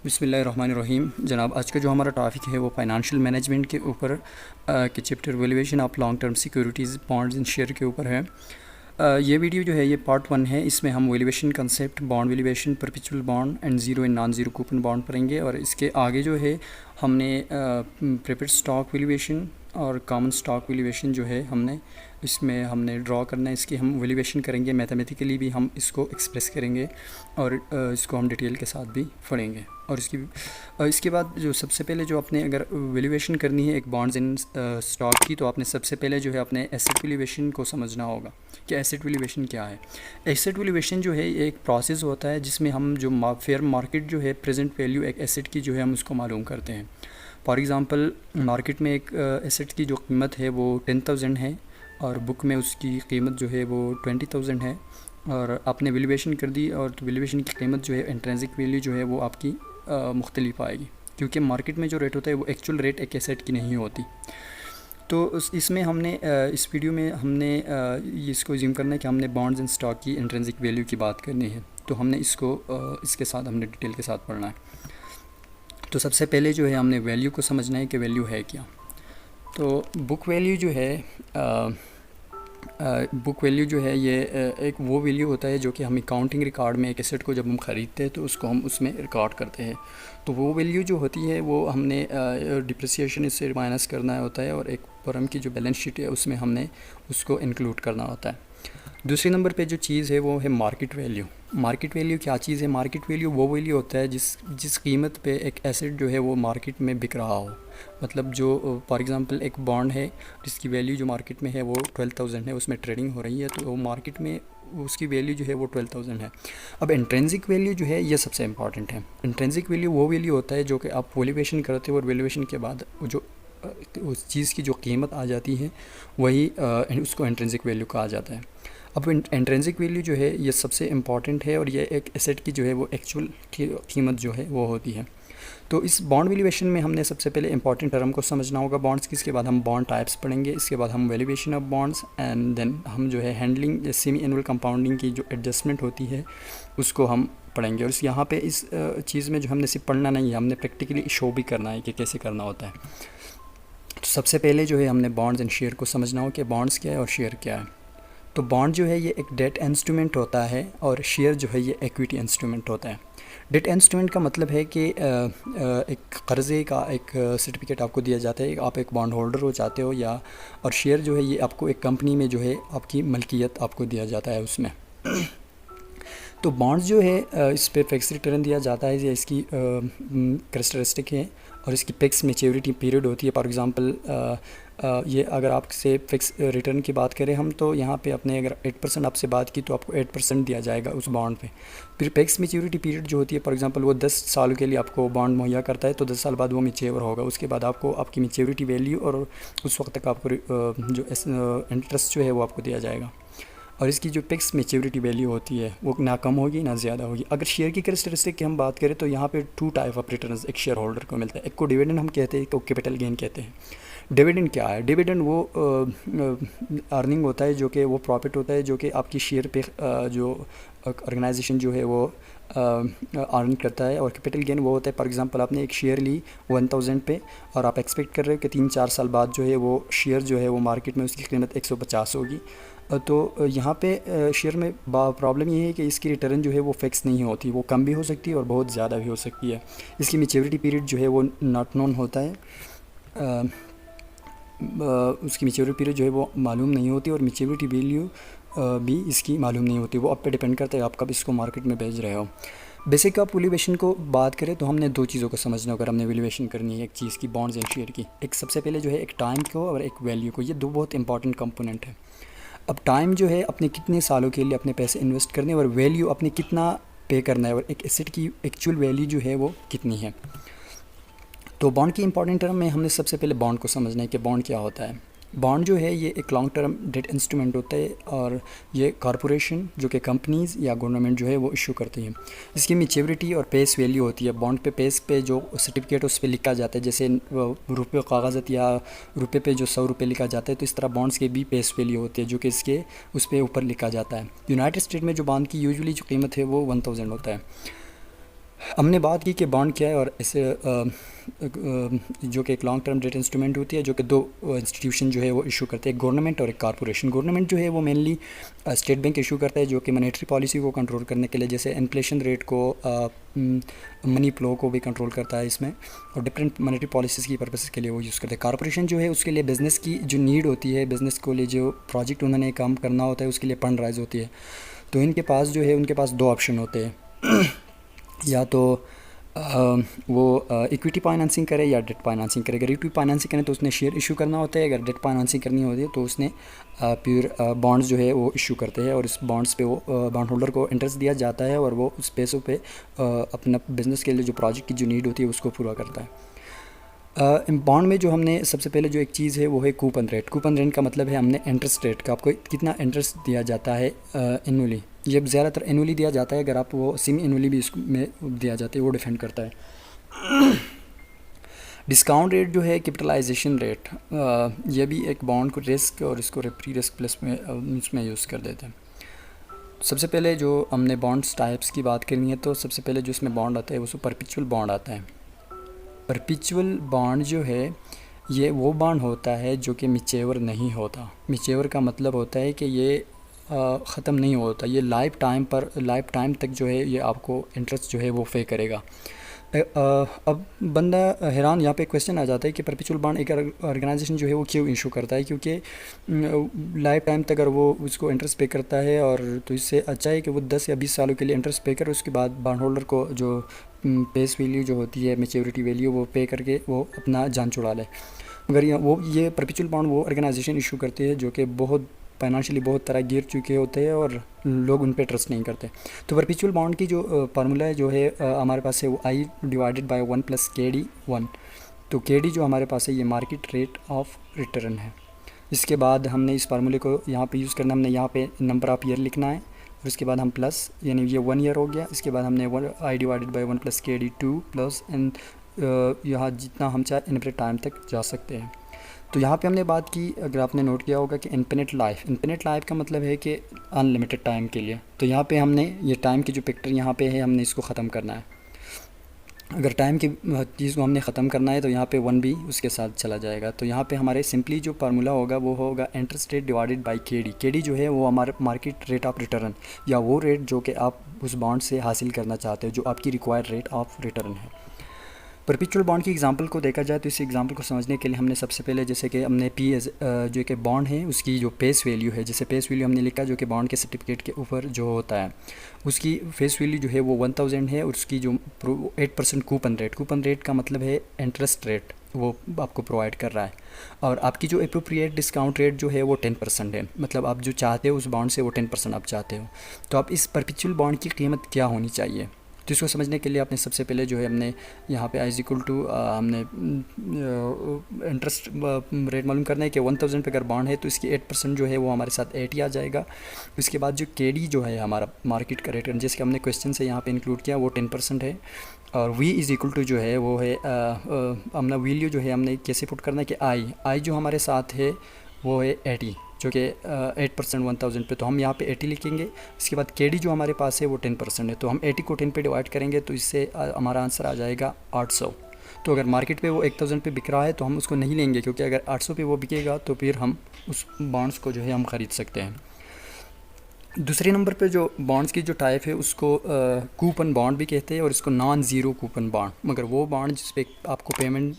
बिस्मिल्लाहिर्रहमानिर्रहीम। जनाब, आज का जो हमारा टॉपिक है वो फाइनेंशियल मैनेजमेंट के ऊपर के chapter valuation of long term securities bonds and share के ऊपर है। ये वीडियो जो है ये पार्ट 1 है। इसमें हम valuation concept, bond valuation, perpetual bond and zero and non zero coupon bond पढ़ेंगे। और इसके आगे जो है हमने प्रेफर्ड स्टॉक वैल्यूएशन और कॉमन स्टॉक वैल्यूएशन जो है हमने ड्रॉ करना है। इसकी हम वैल्यूएशन करेंगे, मैथमेटिकली भी हम इसको एक्सप्रेस करेंगे और इसको हम डिटेल के साथ भी पढ़ेंगे। और इसके बाद जो सबसे पहले जो आपने अगर वैल्यूएशन करनी है एक बॉन्ड्स एंड स्टॉक की, तो आपने सबसे पहले जो है अपने एसेट वैल्यूएशन को समझना होगा कि एसेट वैल्यूएशन क्या है। एसेट वैल्यूएशन जो है ये एक प्रोसेस होता है जिसमें हम जो फेयर मार्केट जो है प्रेजेंट वैल्यू एक एसेट की जो है हम उसको मालूम करते हैं। फॉर एग्ज़ाम्पल, मार्केट में एक एसेट की जो कीमत है वो 10,000 है और बुक में उसकी कीमत जो है वो 20,000 है, और आपने वैल्यूएशन कर दी और तो वैल्यूएशन की कीमत जो है इंट्रिंसिक वैल्यू जो है वो आपकी मुख्तलिफ आएगी, क्योंकि मार्केट में जो रेट होता है वो एक्चुअल रेट एक एसेट की नहीं होती। तो इसमें हमने इस वीडियो में हमने इसको ज़ूम करना है कि हमने बॉन्ड्स एंड स्टॉक की इंट्रिंसिक वैल्यू की बात करनी है, तो हमने इसको इसके साथ हमने डिटेल के साथ पढ़ना है। तो सबसे पहले जो है हमने वैल्यू को समझना है कि वैल्यू है क्या। तो बुक वैल्यू जो है बुक वैल्यू जो है ये एक वो वैल्यू होता है जो कि हम अकाउंटिंग रिकॉर्ड में एक एसेट को जब हम ख़रीदते हैं तो उसको हम उसमें रिकॉर्ड करते हैं। तो वो वैल्यू जो होती है वो हमने डिप्रिसिएशन इससे माइनस करना होता है और एक फर्म की जो बैलेंस शीट है उसमें हमने उसको इंक्लूड करना होता है। दूसरे नंबर पे जो चीज़ है वो है मार्केट वैल्यू। मार्केट वैल्यू क्या चीज़ है? मार्केट वैल्यू वो वैल्यू होता है जिस कीमत पे एक एसेट जो है वो मार्केट में बिक रहा हो। मतलब जो फॉर एग्ज़ाम्पल एक बॉन्ड है जिसकी वैल्यू जो मार्केट में है वो 12,000 है, उसमें ट्रेडिंग हो रही है, तो वो मार्केट में उसकी वैल्यू जो है वो 12,000 है। अब इंट्रिंसिक वैल्यू जो है ये सबसे इंपॉर्टेंट है। इंट्रिंसिक वैल्यू वो वैल्यू होता है जो कि आप वैल्यूएशन करते हो और वैल्यूएशन के बाद जो उस चीज़ की जो कीमत आ जाती है वही उसको इंट्रिंसिक वैल्यू कहा जाता है। अब इंट्रिंसिक वैल्यू जो है ये सबसे इम्पॉर्टेंट है और ये एक एसेट की जो है वो एक्चुअल कीमत जो है वो होती है। तो इस बॉन्ड वैल्यूएशन में हमने सबसे पहले इंपॉर्टेंट टर्म को समझना होगा बॉन्ड्स की, इसके बाद हम बॉन्ड टाइप्स पढ़ेंगे, इसके बाद हम valuation of bonds and then हम जो है हैंडलिंग सेमी एनुअल कंपाउंडिंग की जो एडजस्टमेंट होती है उसको हम पढ़ेंगे। और यहाँ पे इस चीज़ में जो हमने सिर्फ पढ़ना नहीं है, हमने प्रैक्टिकली शो भी करना है कि कैसे करना होता है। तो सबसे पहले जो है हमने बॉन्ड्स एंड शेयर को समझना हो कि बॉन्ड्स क्या है और शेयर क्या है। तो बॉन्ड जो है ये एक डेट इंस्ट्रूमेंट होता है और शेयर जो है ये इक्विटी इंस्ट्रूमेंट होता है। डेट इंस्ट्रूमेंट का मतलब है कि एक कर्ज़े का एक सर्टिफिकेट आपको दिया जाता है, आप एक बॉन्ड होल्डर हो जाते हो या, और शेयर जो है ये आपको एक कंपनी में जो है आपकी मलकियत आपको दिया जाता है उसमें। तो बॉन्ड्स जो है इस पे फिक्स रिटर्न दिया जाता है, ये इसकी कैरेक्टरिस्टिक है और इसकी फिक्स मैच्योरिटी पीरियड होती है। फॉर एग्ज़ाम्पल ये अगर आपसे फिक्स रिटर्न की बात करें हम, तो यहाँ पे अपने अगर 8% आपसे बात की तो आपको 8% दिया जाएगा उस बॉन्ड पे। फिर फिक्स मैच्योरिटी पीरियड जो होती है, फॉर एग्ज़ाम्पल वो 10 साल के लिए आपको बॉन्ड मुहैया करता है, तो 10 साल बाद वो मैच्योर होगा। उसके बाद आपको आपकी मैच्योरिटी वैल्यू और उस वक्त तक आपको जो इंटरेस्ट जो है वो आपको दिया जाएगा। और इसकी जो फिक्स मैच्योरिटी वैल्यू होती है वो ना कम होगी ना ज़्यादा होगी। अगर शेयर की कैरेक्टरिस्टिक की हम बात करें तो यहाँ पे 2 टाइप ऑफ रिटर्न्स एक शेयर होल्डर को मिलता है। एक को डिविडेंड हम कहते हैं, एक को कैपिटल गेन कहते हैं। डिविडेंड क्या है? डिविडेंड वो अर्निंग होता है जो कि वो प्रॉफिट होता है जो कि आपकी शेयर पे जो ऑर्गेनाइजेशन जो है वो अर्न करता है। और कैपिटल गेन वो होता है, फॉर एग्जांपल आपने एक शेयर ली 1000 पे और आप एक्सपेक्ट कर रहे हो कि 3-4 साल बाद जो है वो शेयर जो है वो मार्केट में उसकी कीमत 150 होगी। तो यहाँ पे शेयर में प्रॉब्लम ये है कि इसकी रिटर्न जो है वो फिक्स नहीं होती, वो कम भी हो सकती है और बहुत ज़्यादा भी हो सकती है। इसकी मैच्योरिटी पीरियड जो है वो नॉट नोन होता है, उसकी मैच्योरिटी पीरियड जो है वो मालूम नहीं होती और मैच्योरिटी वैल्यू भी इसकी मालूम नहीं होती। वो आप पे डिपेंड करता है आप कब इसको मार्केट में बेच रहे हो। बेसिक आप वैल्यूएशन को बात करें तो हमने 2 चीज़ों को समझना अगर हमने वैल्यूएशन करनी है एक चीज़ की, बॉन्ड्स एंड शेयर की। एक सबसे पहले जो है एक टाइम को और एक वैल्यू को, ये 2 बहुत इंपॉर्टेंट कंपोनेंट है। अब टाइम जो है अपने कितने सालों के लिए अपने पैसे इन्वेस्ट करने और वैल्यू अपने कितना पे करना है और एक एसेट की एक्चुअल वैल्यू जो है वो कितनी है। तो बॉन्ड की इंपॉर्टेंट टर्म में हमने सबसे पहले बॉन्ड को समझना है कि बॉन्ड क्या होता है। बॉन्ड जो है ये एक लॉन्ग टर्म डेट इंस्ट्रूमेंट होता है और ये कॉरपोरेशन जो कि कंपनीज़ या गवर्नमेंट जो है वो इशू करती हैं। इसकी मैच्योरिटी और पेस वैल्यू होती है। बॉन्ड पे पेस पे जो सर्टिफिकेट उस पर लिखा जाता है, जैसे रुपये कागज़त या रुपये पे जो 100 रुपये लिखा जाता है, तो इस तरह बॉन्ड्स के भी पेस वैल्यू होती है जो कि इसके उस पर ऊपर लिखा जाता है। यूनाइटेड स्टेट में जो बॉन्ड की यूजुअली जो कीमत है वो 1000 होता है। हमने बात की कि बॉन्ड क्या है और इसे जो कि एक लॉन्ग टर्म डेट इंस्ट्रूमेंट होती है जो कि दो इंस्टीट्यूशन जो है वो इशू करते हैं, एक गवर्नमेंट और एक कॉरपोरेशन। गवर्नमेंट जो है वो मेनली स्टेट बैंक इशू करता है जो कि मॉनेटरी पॉलिसी को कंट्रोल करने के लिए, जैसे इन्फ्लेशन रेट को, मनी फ्लो को भी कंट्रोल करता है इसमें, और डिफरेंट मॉनेटरी पॉलिसीज़ की पर्पस के लिए वो यूज़ करते हैं। कॉरपोरेशन जो है उसके लिए बिज़नेस की जो नीड होती है, बिज़नेस को लिए जो प्रोजेक्ट उन्होंने काम करना होता है उसके लिए फंड राइज होती है। तो इनके पास जो है उनके पास दो ऑप्शन होते हैं या तो वो इक्विटी फाइनेंसिंग करे या डेट फाइनेंसिंग करे। अगर इक्विटी फाइनेंसिंग करें तो उसने शेयर इशू करना होता है, अगर डेट फाइनेंसिंग करनी होती है तो उसने प्योर बॉन्ड्स जो है वो इशू करते हैं और इस बॉन्ड्स पे वो बॉन्ड होल्डर को इंटरेस्ट दिया जाता है और वो उस पैसों पे अपना बिज़नेस के लिए जो प्रोजेक्ट की जो नीड होती है उसको पूरा करता है। बॉन्ड में जो हमने सबसे पहले जो एक चीज़ है वो है कूपन रेट। कूपन रेट का मतलब है हमने इंटरेस्ट रेट का, आपको कितना इंटरेस्ट दिया जाता है एनुअली। ये ज़्यादातर एनुअली दिया जाता है, अगर आप वो सेमी एनुअली भी इसमें दिया जाता है, वो डिपेंड करता है। डिस्काउंट रेट जो है कैपिटलाइजेशन रेट, ये भी एक बॉन्ड को रिस्क और इसको प्री रिस्क प्लस में इसमें यूज़ कर देते हैं। सबसे पहले जो हमने बॉन्ड्स टाइप्स की बात करनी है तो सबसे पहले जो इसमें बॉन्ड आता है वो परपेचुअल बॉन्ड आता है। परपेचुअल बॉन्ड जो है ये वो बॉन्ड होता है जो कि मिचेवर नहीं होता। मिचेवर का मतलब होता है कि ये ख़त्म नहीं होता, ये लाइफ टाइम तक जो है ये आपको इंटरेस्ट जो है वो पे करेगा। अब बंदा हैरान, यहाँ पे क्वेश्चन आ जाता है कि परपेचुअल बॉन्ड एक ऑर्गेनाइजेशन जो है वो क्यों इशू करता है, क्योंकि लाइफ टाइम तक अगर वो उसको इंटरेस्ट पे करता है और तो इससे अच्छा है कि वो 10 या 20 सालों के लिए इंटरेस्ट पे करे, उसके बाद बॉन्ड होल्डर को जो पेस वैल्यू जो होती है, मैच्योरिटी वैल्यू, वो पे करके वो अपना जान छुड़ा ले। मगर ये परपेचुअल बॉन्ड वो ऑर्गेनाइजेशन इशू करती है जो कि बहुत फाइनेंशियली बहुत तरह गिर चुके होते हैं और लोग उन पे ट्रस्ट नहीं करते। तो परपेचुअल बॉन्ड की जो फार्मूला है जो है हमारे पास है वो आई डिवाइडेड बाय 1 + KD1। तो KD जो हमारे पास है ये मार्केट रेट ऑफ रिटर्न है। इसके बाद हमने इस फार्मूले को यहाँ पे यूज़ करना, हमने यहाँ पे नंबर ऑफ़ ईयर लिखना है और उसके बाद हम प्लस, यानी ये 1 ईयर हो गया। इसके बाद हमने i divided by 1 + KD2 plus and यहाँ जितना हम चाहे इनफिनिट टाइम तक जा सकते हैं। तो यहाँ पे हमने बात की, अगर आपने नोट किया होगा कि इनफिनिट लाइफ का मतलब है कि अनलिमिटेड टाइम के लिए। तो यहाँ पे हमने ये टाइम की जो पिक्चर यहाँ पे है हमने इसको ख़त्म करना है। अगर टाइम की चीज़ को हमने ख़त्म करना है तो यहाँ पे 1 भी उसके साथ चला जाएगा। तो यहाँ पे हमारे सिंपली जो फार्मूला होगा वो होगा interest rate divided by KD जो है वो हमारा मार्केट रेट ऑफ रिटर्न, या वो रेट जो कि आप उस बॉन्ड से हासिल करना चाहते हो, जो आपकी रिक्वायर्ड रेट ऑफ रिटर्न है। परपेचुअल बॉन्ड की एग्जांपल को देखा जाए तो इस एग्जांपल को समझने के लिए हमने सबसे पहले जैसे कि हमने जो कि बॉन्ड है उसकी जो फेस वैल्यू है, जैसे फेस वैल्यू हमने लिखा जो कि बॉन्ड के सर्टिफिकेट के ऊपर जो होता है उसकी फेस वैल्यू जो है वो 1000 है, और उसकी जो 8% कूपन रेट का मतलब है इंटरेस्ट रेट वो आपको प्रोवाइड कर रहा है। और आपकी जो एप्रोप्रिएट डिस्काउंट रेट जो है वो 10% है, मतलब आप जो चाहते हो उस बॉन्ड से वो 10% आप चाहते हो। तो आप इस परपेचुअल बॉन्ड की कीमत क्या होनी चाहिए, तो इसको समझने के लिए आपने सबसे पहले जो है हमने यहाँ पे आई इक्वल टू हमने इंटरेस्ट रेट मालूम करना है कि 1000 पे अगर बॉन्ड है तो इसकी 8% जो है वो हमारे साथ 80 आ जाएगा। उसके बाद जो KD जो है हमारा मार्केट का रेट जिसके हमने क्वेश्चन से यहाँ पे इंक्लूड किया वो 10% है। और V = जो है वो है हमने वैल्यू जो है हमने कैसे पुट करना है कि आई जो हमारे साथ है वो है 80, जो कि 8% 1000 पे, तो हम यहाँ पे 80 लिखेंगे। इसके बाद KD जो हमारे पास है वो 10% है, तो हम 80 को 10 पे डिवाइड करेंगे तो इससे हमारा आंसर आ जाएगा 800। तो अगर मार्केट पे वो 1000 पे बिक रहा है तो हम उसको नहीं लेंगे, क्योंकि अगर 800 पे वो बिकेगा तो फिर हम उस बॉन्ड्स को जो है हम ख़रीद सकते हैं। दूसरे नंबर पे जो बॉन्ड्स की जो टाइप है उसको कूपन बॉन्ड भी कहते हैं और इसको नॉन ज़ीरो कूपन बॉन्ड, मगर वो बॉन्ड जिस पे आपको पेमेंट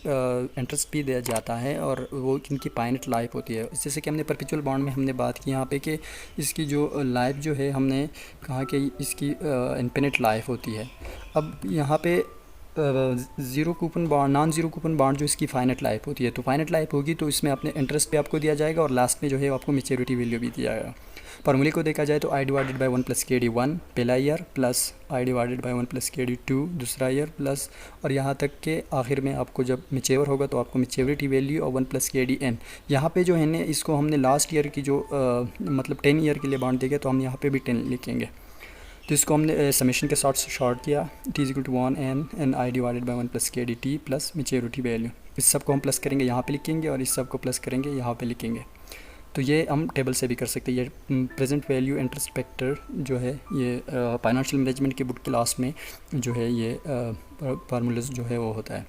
इंटरेस्ट भी दिया जाता है और वो इनकी फाइनाइट लाइफ होती है। जैसे कि हमने परपेचुअल बॉन्ड में हमने बात की यहाँ पे कि इसकी जो लाइफ जो है हमने कहा कि इसकी इनफिनिट लाइफ होती है। अब यहाँ पे zero coupon bond, non zero coupon bond जो इसकी फाइनाइट लाइफ होती है, तो फाइनाइट लाइफ होगी तो इसमें अपने इंटरेस्ट पे आपको दिया जाएगा और लास्ट में जो है आपको मैच्योरिटी वैल्यू भी दिया जाएगा। फार्मूले को देखा जाए तो आई डिवाइडेड बाई 1 + KD1 पहला year plus I divided by 1 + KD2 दूसरा ईयर प्लस, और यहाँ तक के आखिर में आपको जब मैच्योर होगा तो आपको मैच्योरिटी वैल्यू और 1 + KDN। यहाँ पे जो है ना इसको हमने लास्ट ईयर की जो मतलब 10 ईयर के लिए बॉन्ड देंगे तो हम यहाँ पे भी 10 लिखेंगे। तो इसको हमने समेशन के साथ शॉर्ट किया, T = 1n n i divided by 1 + KDT plus maturity value. इस सब को हम प्लस करेंगे यहाँ पे लिखेंगे और इस सब को प्लस करेंगे यहाँ पे लिखेंगे। तो ये हम टेबल से भी कर सकते हैं। ये प्रेजेंट वैल्यू इंटरेस्ट फैक्टर जो है ये फाइनेंशियल मैनेजमेंट के बुक के लास्ट में जो है ये फार्मूलाज जो है वो होता है।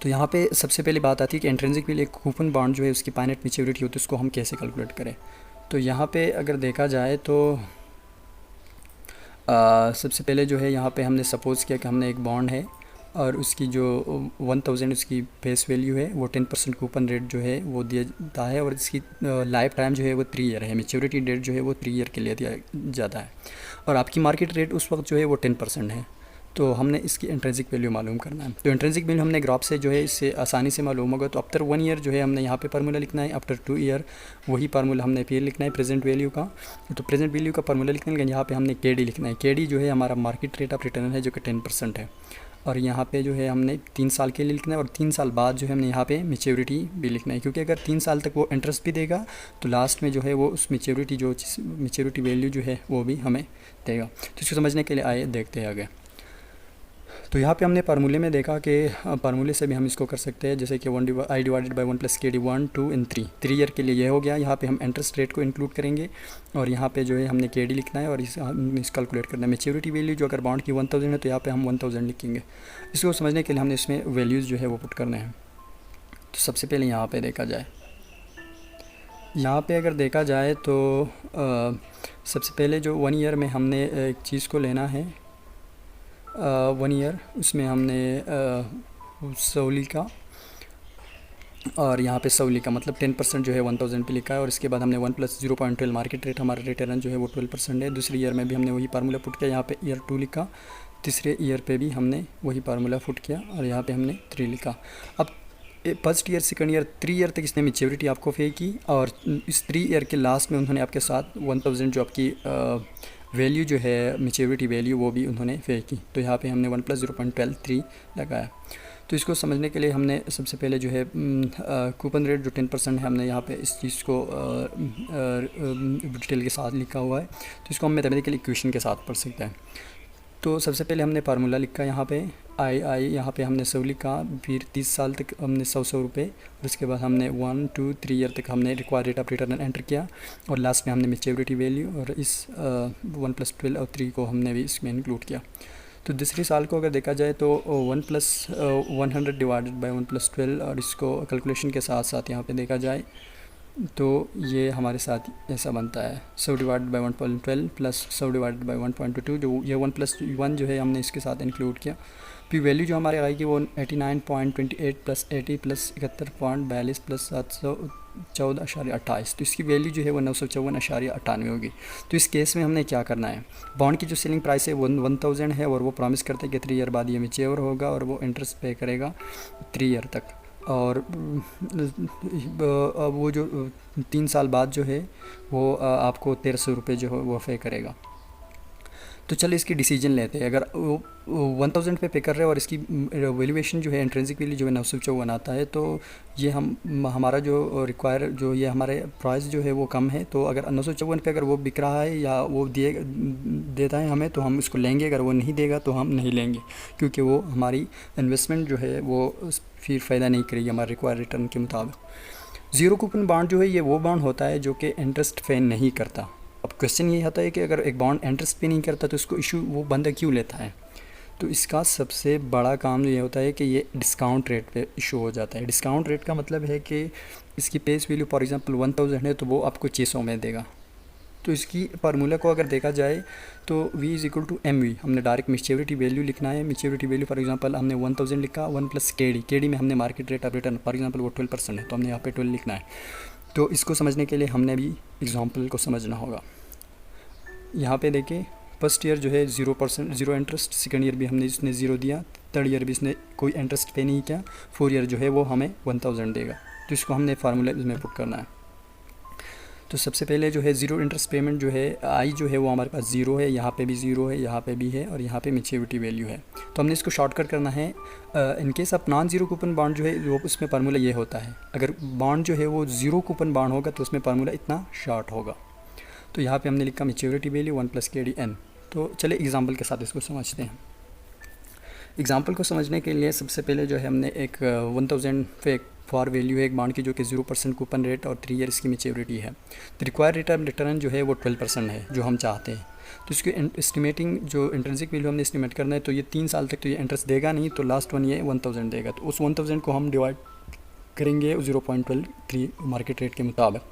तो यहाँ पे सबसे पहले बात आती है कि इंट्रिंसिक वैल्यू, एक कूपन बॉन्ड जो है उसकी फाइनाइट मैच्योरिटी होती है, उसको हम कैसे कैलकुलेट करें। तो यहाँ पे अगर देखा जाए तो सबसे पहले जो है यहाँ पे हमने सपोज़ किया कि हमने एक बॉन्ड है और उसकी जो 1000 उसकी फेस वैल्यू है, वो 10% कूपन रेट जो है वो दिया जाता है और इसकी लाइफ टाइम जो है वो 3 ईयर है। मैच्योरिटी डेट जो है वो 3 ईयर के लिए दिया जाता है और आपकी मार्केट रेट उस वक्त जो है वो 10% है। तो हमने इसकी इंट्रिंसिक वैल्यू मालूम करना है। तो इंट्रिंसिक वैल्यू हमने ग्राफ से जो है इससे आसानी से मालूम होगा। तो आफ्टर 1 ईयर जो है हमने यहाँ पे फार्मूला लिखना है, आफ्टर 2 ईयर वही फार्मूला हमने फिर लिखना है प्रेजेंट वैल्यू का। तो प्रेजेंट वैल्यू का फार्मूला लिखने के यहाँ पे हमने केडी लिखना है। केडी जो है हमारा मार्केट रेट ऑफ रिटर्न है जो कि 10% है और यहाँ पे जो है हमने 3 साल के लिए लिखना है और 3 साल बाद जो है हमने यहाँ पे मैच्योरिटी भी लिखना है, क्योंकि अगर 3 साल तक वो इंटरेस्ट भी देगा तो लास्ट में जो है वो उस मैच्योरिटी वैल्यू जो है वो भी हमें देगा। तो इसको समझने के लिए आइए देखते हैं आगे। तो यहाँ पे हमने फार्मूले में देखा कि फार्मूले से भी हम इसको कर सकते हैं, जैसे कि I divided by 1 plus KD 1 2 and 3 year के लिए ये हो गया। यहाँ पे हम इंटरेस्ट रेट को इंक्लूड करेंगे और यहाँ पे जो है हमने KD लिखना है और इस कैलकुलेट करना है। मैच्योरिटी वैल्यू जो अगर बॉन्ड की 1000 है तो यहाँ पे हम 1000 लिखेंगे। इसको समझने के लिए हमने इसमें वैल्यूज़ जो है वो पुट करने हैं। तो सबसे पहले यहाँ पर देखा जाए, यहाँ पर अगर देखा जाए तो सबसे पहले जो 1 ईयर में हमने एक चीज़ को लेना है 1 ईयर, उसमें हमने सौली का और यहाँ पे सौली का मतलब 10% जो है 1000 पे लिखा है और इसके बाद हमने 1 प्लस 0.12 मार्केट रेट, हमारा रिटर्न जो है वो 12% है। दूसरे ईयर में भी हमने वही फार्मूला पुट किया, यहाँ पे ईयर 2 लिखा। तीसरे ईयर पे भी हमने वही फार्मूला पुट किया और यहाँ पे हमने 3 लिखा। अब first year second year 3 year तक इसने मैच्योरिटी आपको पे की और इस 3 ईयर के लास्ट में उन्होंने आपके साथ 1000 जो आपकी वैल्यू जो है मैच्योरिटी वैल्यू वो भी उन्होंने पे की। तो यहाँ पे हमने 1 प्लस 0.123 लगाया। तो इसको समझने के लिए हमने सबसे पहले जो है कूपन रेट जो 10% है हमने यहाँ पे इस चीज़ को डिटेल के साथ लिखा हुआ है। तो इसको हम मैथमेटिकल इक्वेशन के साथ पढ़ सकते हैं। तो सबसे पहले हमने फार्मूला लिखा यहाँ पे आई यहाँ पे हमने 100 लिखा, फिर 30 साल तक हमने 100 रुपये और उसके बाद हमने 1 2 3 ईयर तक हमने required rate of return enter किया और लास्ट में हमने मैच्योरिटी वैल्यू और इस 1 प्लस 12 और 3 को हमने भी इसमें इंक्लूड किया। तो दूसरे साल को अगर देखा जाए तो 1 प्लस 100 डिवाइडेड बाई 1 प्लस 12 और इसको कैलकुलेशन के साथ साथ यहाँ पे देखा जाए तो ये हमारे साथ ऐसा बनता है 100 divided by 1.12 plus 100 divided by 1.22, जो ये 1 प्लस 1 जो है हमने इसके साथ इंक्लूड किया। फिर वैल्यू जो हमारे आएगी वो 89.28 प्लस 80 प्लस 71.42 प्लस 714.28। तो इसकी वैल्यू जो है वो 954.98 होगी। तो इस केस में हमने क्या करना है, बॉन्ड की जो सेलिंग प्राइस है वो 1000 है और वो प्रॉमिस करते हैं कि 3 ईयर बाद ये मैच्योर होगा और वो इंटरेस्ट पे करेगा 3 ईयर तक और वो जो 3 साल बाद जो है वो आपको 1300 रुपये जो है वो पे करेगा। तो चलो इसकी डिसीजन लेते हैं। अगर वो 1000 पे कर रहे हैं और इसकी वैल्यूएशन जो है इंट्रिंसिक वैल्यू जो है 954 आता है, तो ये हमारा जो रिक्वायर जो ये हमारे प्राइस जो है वो कम है। तो अगर 954 पे अगर वो बिक रहा है या वो देता है हमें तो हम इसको लेंगे, अगर वो नहीं देगा तो हम नहीं लेंगे, क्योंकि वो हमारी इन्वेस्टमेंट जो है वो फिर फ़ायदा नहीं करेगी हमारे रिक्वायर रिटर्न के मुताबिक। ज़ीरो कूपन बॉन्ड जो है ये वो बॉन्ड होता है जो कि इंटरेस्ट पे नहीं करता। अब क्वेश्चन ये आता है कि अगर एक बॉन्ड इंटरेस्ट पे नहीं करता तो इसको इशू वो बंदा क्यों लेता है। तो इसका सबसे बड़ा काम ये होता है कि ये डिस्काउंट रेट पे इशू हो जाता है। डिस्काउंट रेट का मतलब है कि इसकी पेस वैल्यू फॉर एग्जांपल 1000 है तो वो आपको 600 में देगा। तो इसकी फार्मूला को अगर देखा जाए तो V is equal to MV, हमने डायरेक्ट मैच्योरिटी वैल्यू लिखना है। मैच्योरिटी वैल्यू फॉर एग्जांपल हमने 1000 लिखा, 1 प्लस KD में हमने market rate of return for example वो 12% है तो हमने यहाँ पे 12 लिखना है। तो इसको समझने के लिए हमने भी एग्जाम्पल को समझना होगा। यहाँ पे देखिए फर्स्ट ईयर जो है 0% ज़ीरो इंटरेस्ट, सेकंड ईयर भी हमने इसने 0 दिया, थर्ड ईयर भी इसने कोई इंटरेस्ट पे नहीं किया, 4 ईयर जो है वो हमें 1000 देगा। तो इसको हमने फार्मूला इसमें पुट करना है। तो सबसे पहले जो है ज़ीरो इंटरेस्ट पेमेंट जो है आई जो है वो हमारे पास 0 है, यहाँ पे भी 0 है, यहाँ पे भी है और यहाँ पे मैच्योरिटी वैल्यू है। तो हमने इसको शॉर्टकट करना है। In case of non zero coupon bond जो है वो उसमें फार्मूला ये होता है, अगर बॉन्ड जो है वो ज़ीरो कूपन बॉन्ड होगा तो उसमें फार्मूला इतना शॉर्ट होगा। तो यहाँ पे हमने लिखा maturity value 1 plus KD N। तो चले एग्जांपल के साथ इसको समझते हैं। एग्जांपल को समझने के लिए सबसे पहले जो है हमने एक 1000 पे फॉर वैल्यू है एक बॉन्ड की जो कि 0% कूपन रेट और 3 ईयर इसकी मैच्योरिटी है। तो रिक्वायर्ड रेट ऑफ रिटर्न जो है वो 12% है जो हम चाहते हैं। तो इसकी एस्टिमेटिंग जो इंट्रिंसिक वैल्यू हमने एस्टिमेट करना है, तो ये 3 साल तक तो ये इंटरेस्ट देगा नहीं, तो लास्ट वन ये 1000 देगा। तो उस 1000 को हम डिवाइड करेंगे 0.123 मार्केट रेट के मुताबिक।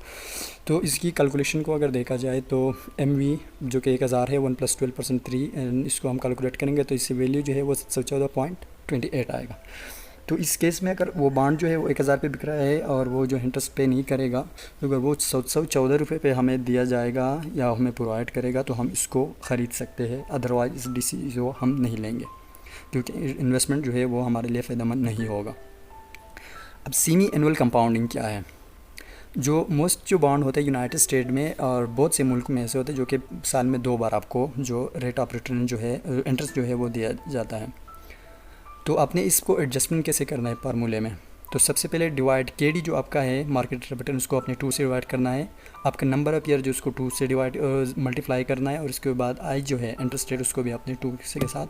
तो इसकी कैलकुलेशन को अगर देखा जाए तो MV जो कि 1000 है 1 + 12% 3, इसको हम कैलकुलेट करेंगे तो इससे वैल्यू जो है वो 714.28 आएगा। तो इस केस में अगर वो बॉन्ड जो है वो 1000 पे बिक रहा है और वो जो इंटरेस्ट पे नहीं करेगा, तो अगर वो 714 रुपये पे हमें दिया जाएगा या हमें प्रोवाइड करेगा तो हम इसको ख़रीद सकते हैं, अदरवाइज़ इस DC जो हम नहीं लेंगे, क्योंकि इन्वेस्टमेंट जो है वो हमारे लिए फ़ायदेमंद नहीं होगा। अब सेमी एनुअल कंपाउंडिंग क्या है? जो मोस्ट जो बॉन्ड होते हैं यूनाइटेड स्टेट में और बहुत से मुल्क में ऐसे होते हैं जो कि साल में 2 बार आपको जो रेट ऑफ रिटर्न जो है इंटरेस्ट जो है वो दिया जाता है। तो आपने इसको एडजस्टमेंट कैसे करना है फार्मूले में? तो सबसे पहले डिवाइड KD जो आपका है मार्केट रिटर्न, उसको अपने 2 से डिवाइड करना है। आपका नंबर ऑफ ईयर जो उसको 2 से डिवाइड मल्टीप्लाई करना है, और इसके बाद I जो है इंटरेस्ट रेट उसको भी अपने 2 से के साथ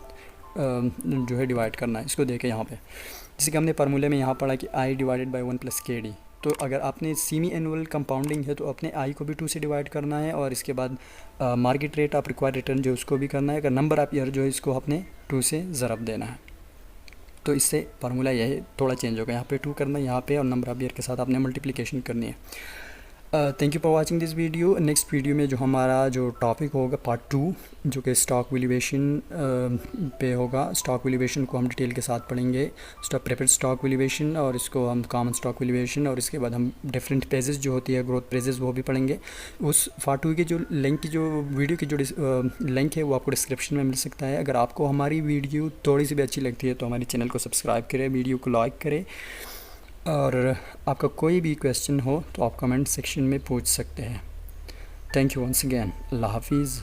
जो है डिवाइड करना है। इसको देखें यहाँ पे, जैसे कि हमने फार्मूले में यहाँ पढ़ा कि I डिवाइडेड बाई 1 + KD। तो अगर आपने सेमी एनुअल कंपाउंडिंग है तो अपने I को भी 2 से डिवाइड करना है, और इसके बाद market rate of required return जो उसको भी करना है। अगर नंबर ऑफ ईयर जो है इसको अपने 2 से ज़रब देना है। तो इससे फार्मूला यह है, थोड़ा चेंज होगा, यहाँ पे 2 करना है यहाँ पे, और नंबर ऑफ ईयर के साथ आपने मल्टीप्लिकेशन करनी है। Thank you for watching this video. Next video में जो हमारा जो टॉपिक होगा पार्ट 2 जो कि स्टॉक वैल्यूएशन पे होगा। स्टॉक वैल्यूएशन को हम डिटेल के साथ पढ़ेंगे, प्रेफर्ड स्टॉक वैल्यूएशन, और इसको हम कॉमन स्टॉक वैल्यूएशन, और इसके बाद हम डिफरेंट पेजेस जो होती है ग्रोथ पेजेस वो भी पढ़ेंगे। उस पार्ट 2 की जो लिंक की जो वीडियो की जो लिंक है वो आपको डिस्क्रिप्शन में मिल सकता है। अगर आपको हमारी वीडियो थोड़ी सी भी अच्छी लगती है तो हमारे चैनल को सब्सक्राइब करें, वीडियो को लाइक करें, और आपका कोई भी क्वेश्चन हो तो आप कमेंट सेक्शन में पूछ सकते हैं। Thank you once again. अल्लाह हाफिज़।